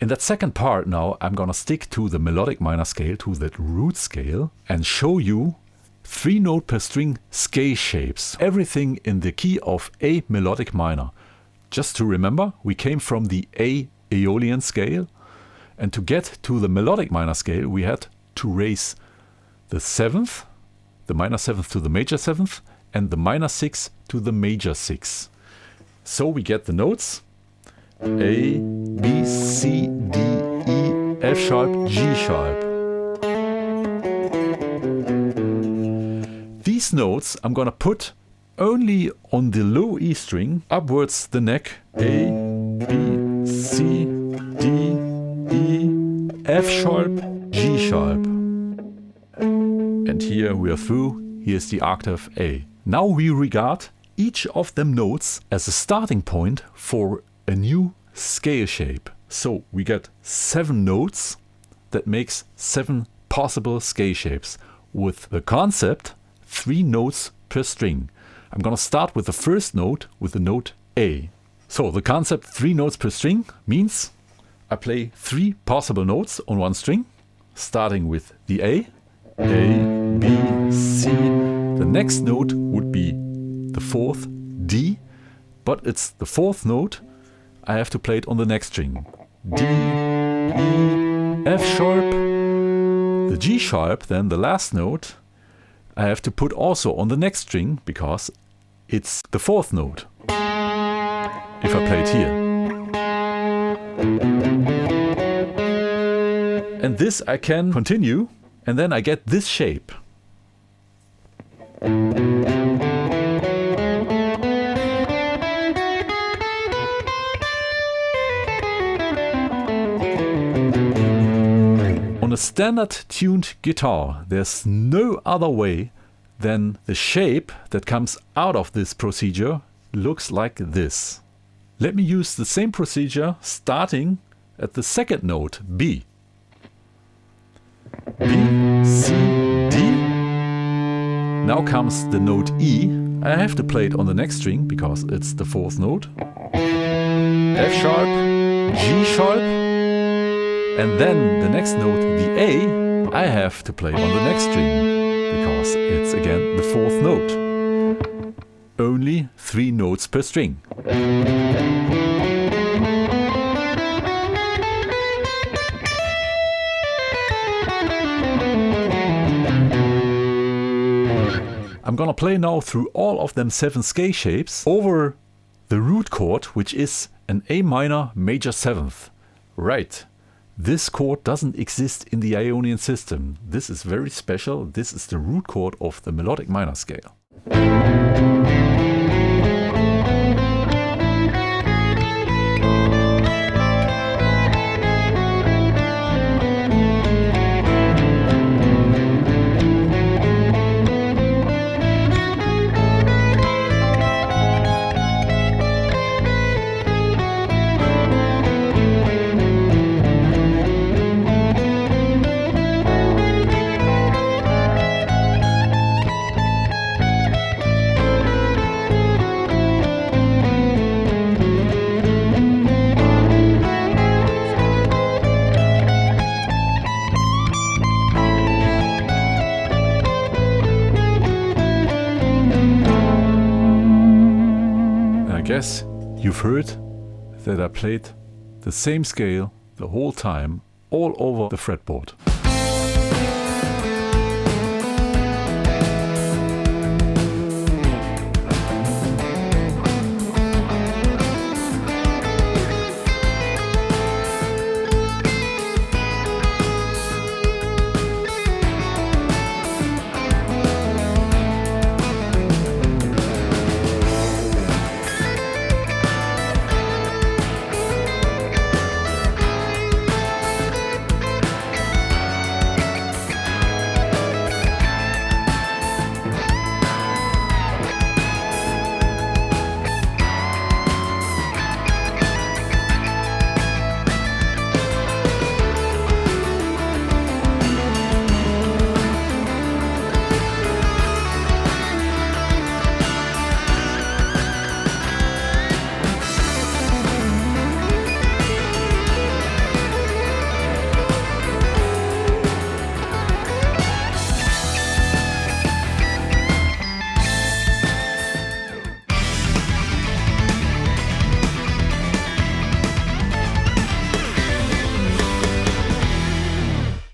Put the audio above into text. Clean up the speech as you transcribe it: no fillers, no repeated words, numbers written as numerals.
that second part now, I'm gonna stick to the melodic minor scale, to that root scale, and show you 3 note per string scale shapes. Everything in the key of A melodic minor. Just to remember, we came from the A Aeolian scale, and to get to the melodic minor scale, we had to raise the 7th, the minor 7th to the major 7th, and the minor 6 to the major 6. So we get the notes A, B, C, D, E, F sharp, G sharp. These notes I'm gonna put only on the low E string, upwards the neck, A, B, C, D, E, F sharp, G sharp. And here we are through, here's the octave A. Now we regard each of them notes as a starting point for a new scale shape. So we get 7 notes that makes 7 possible scale shapes with the concept 3 notes per string. I'm gonna start with the first note with the note A. So the concept 3 notes per string means I play 3 possible notes on one string, starting with the A, B, C. The next note would be the 4th, D, but it's the 4th note. I have to play it on the next string. D, E, F sharp. The G sharp, then the last note, I have to put also on the next string because it's the 4th note. If I play it here. And this I can continue, and then I get this shape. On a standard tuned guitar, there's no other way than the shape that comes out of this procedure looks like this. Let me use the same procedure starting at the second note, B. B, C, D. Now comes the note E. I have to play it on the next string because it's the 4th note. F sharp, G sharp. And then the next note, the A, I have to play on the next string because it's again the 4th note. Only 3 notes per string. I'm gonna play now through all of them 7 scale shapes over the root chord, which is an A minor major 7th. Right. This chord doesn't exist in the Ionian system. This is very special. This is the root chord of the melodic minor scale. Guess you've heard that I played the same scale the whole time all over the fretboard.